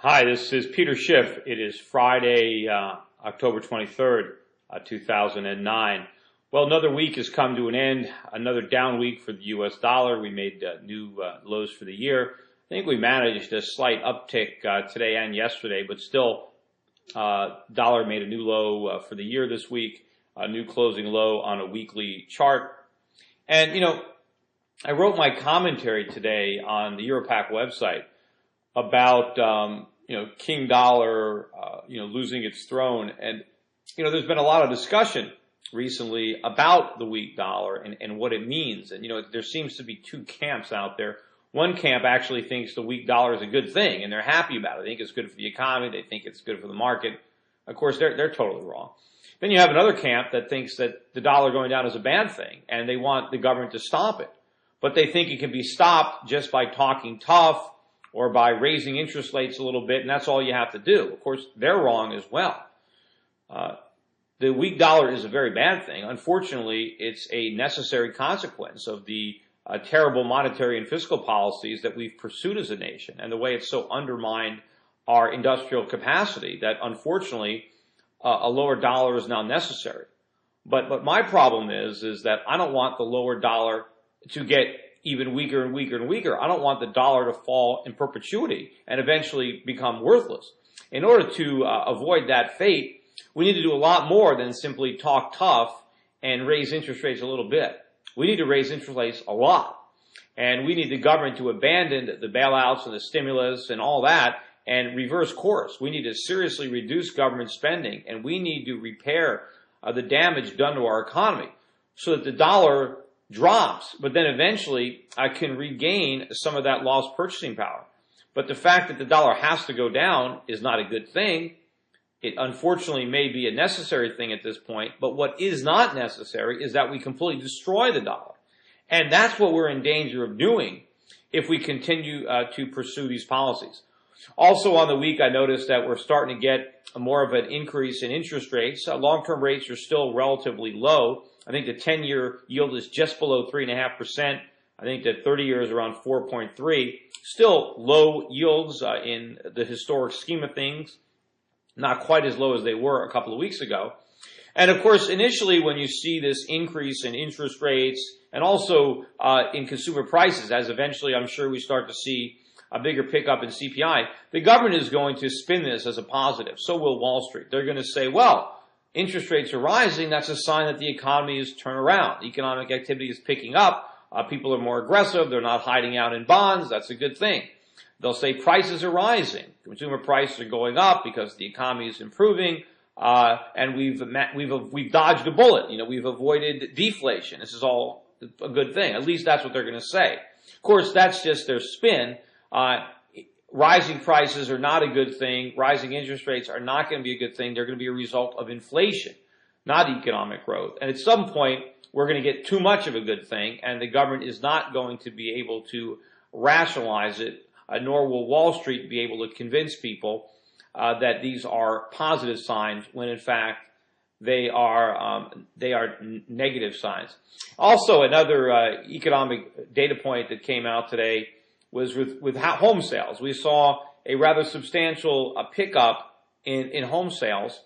Hi, this is Peter Schiff. It is Friday, October 23rd, 2009. Well, another week has come to an end, another down week for the U.S. dollar. We made new lows for the year. I think we managed a slight uptick today and yesterday, but still, dollar made a new low for the year this week, a new closing low on a weekly chart. And, I wrote my commentary today on the Europac website about, King Dollar, losing its throne. And, there's been a lot of discussion recently about the weak dollar and what it means. And, there seems to be two camps out there. One camp actually thinks the weak dollar is a good thing, and they're happy about it. They think it's good for the economy. They think it's good for the market. Of course, they're totally wrong. Then you have another camp that thinks that the dollar going down is a bad thing, and they want the government to stop it. But they think it can be stopped just by talking tough or by raising interest rates a little bit, and that's all you have to do. Of course, they're wrong as well. The weak dollar is a very bad thing. Unfortunately, it's a necessary consequence of the terrible monetary and fiscal policies that we've pursued as a nation and the way it's so undermined our industrial capacity that, unfortunately, a lower dollar is now necessary. But my problem is that I don't want the lower dollar to get even weaker and weaker and weaker. I don't want the dollar to fall in perpetuity and eventually become worthless. In order to avoid that fate, we need to do a lot more than simply talk tough and raise interest rates a little bit. We need to raise interest rates a lot. And we need the government to abandon the bailouts and the stimulus and all that and reverse course. We need to seriously reduce government spending, and we need to repair the damage done to our economy so that the dollar drops, but then eventually can regain some of that lost purchasing power. But the fact that the dollar has to go down is not a good thing. It unfortunately may be a necessary thing at this point, but what is not necessary is that we completely destroy the dollar. And that's what we're in danger of doing if we continue to pursue these policies. Also on the week, I noticed that we're starting to get more of an increase in interest rates. Long-term rates are still relatively low. I think the 10-year yield is just below 3.5%. I think the 30-year is around 4.3. Still low yields in the historic scheme of things. Not quite as low as they were a couple of weeks ago. And of course, initially when you see this increase in interest rates and also in consumer prices, as eventually I'm sure we start to see a bigger pickup in CPI, the government is going to spin this as a positive. So will Wall Street. They're going to say, well, interest rates are rising. That's a sign that the economy is turned around. Economic activity is picking up. People are more aggressive. They're not hiding out in bonds. That's a good thing. They'll say prices are rising. Consumer prices are going up because the economy is improving. And we've dodged a bullet. We've avoided deflation. This is all a good thing. At least that's what they're going to say. Of course, that's just their spin. Rising prices are not a good thing. Rising interest rates are not going to be a good thing. They're going to be a result of inflation, not economic growth. And at some point, we're going to get too much of a good thing, and the government is not going to be able to rationalize it, nor will Wall Street be able to convince people that these are positive signs when, in fact, they are negative signs. Also, another economic data point that came out today was with home sales. We saw a rather substantial pickup in home sales.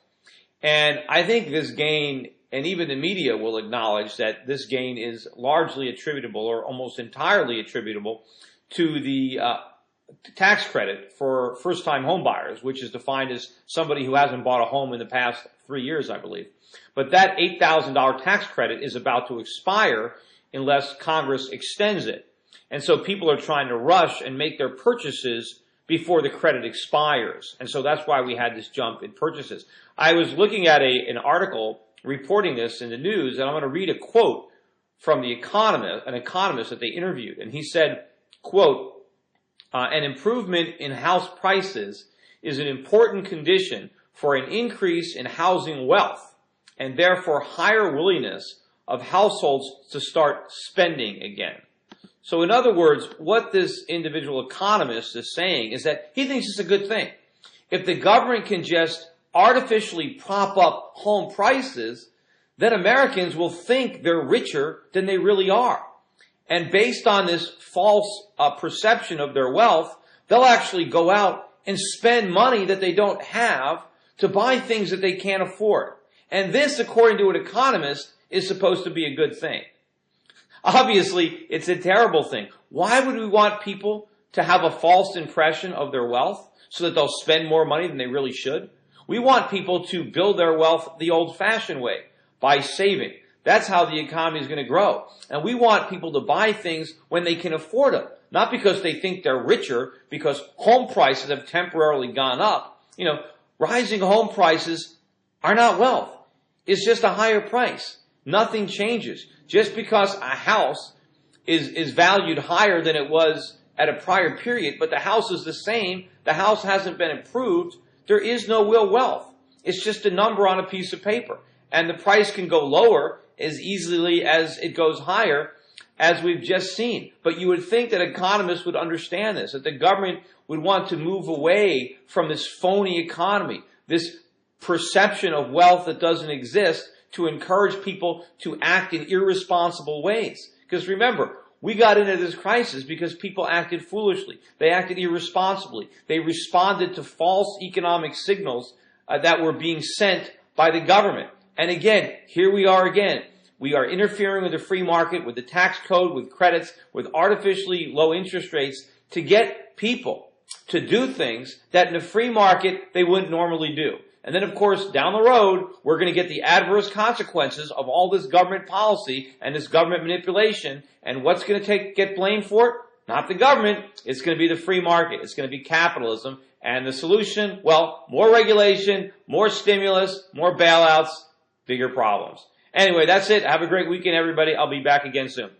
And I think this gain, and even the media will acknowledge that this gain is largely attributable or almost entirely attributable to the tax credit for first-time home buyers, which is defined as somebody who hasn't bought a home in the past 3 years, I believe. But that $8,000 tax credit is about to expire unless Congress extends it. And so people are trying to rush and make their purchases before the credit expires. And so that's why we had this jump in purchases. I was looking at an article reporting this in the news, and I'm going to read a quote from an economist that they interviewed. And he said, quote, an improvement in house prices is an important condition for an increase in housing wealth and therefore higher willingness of households to start spending again. So in other words, what this individual economist is saying is that he thinks it's a good thing. If the government can just artificially prop up home prices, then Americans will think they're richer than they really are. And based on this false perception of their wealth, they'll actually go out and spend money that they don't have to buy things that they can't afford. And this, according to an economist, is supposed to be a good thing. Obviously, it's a terrible thing. Why would we want people to have a false impression of their wealth so that they'll spend more money than they really should? We want people to build their wealth the old-fashioned way, by saving. That's how the economy is going to grow. And we want people to buy things when they can afford them, not because they think they're richer, because home prices have temporarily gone up. Rising home prices are not wealth. It's just a higher price. Nothing changes. Just because a house is valued higher than it was at a prior period, but the house is the same, the house hasn't been improved, there is no real wealth. It's just a number on a piece of paper. And the price can go lower as easily as it goes higher, as we've just seen. But you would think that economists would understand this, that the government would want to move away from this phony economy, this perception of wealth that doesn't exist, to encourage people to act in irresponsible ways. Because remember, we got into this crisis because people acted foolishly. They acted irresponsibly. They responded to false economic signals that were being sent by the government. And again, here we are again. We are interfering with the free market, with the tax code, with credits, with artificially low interest rates to get people to do things that in a free market they wouldn't normally do. And then, of course, down the road, we're going to get the adverse consequences of all this government policy and this government manipulation. And what's going to get blamed for it? Not the government. It's going to be the free market. It's going to be capitalism. And the solution, well, more regulation, more stimulus, more bailouts, bigger problems. Anyway, that's it. Have a great weekend, everybody. I'll be back again soon.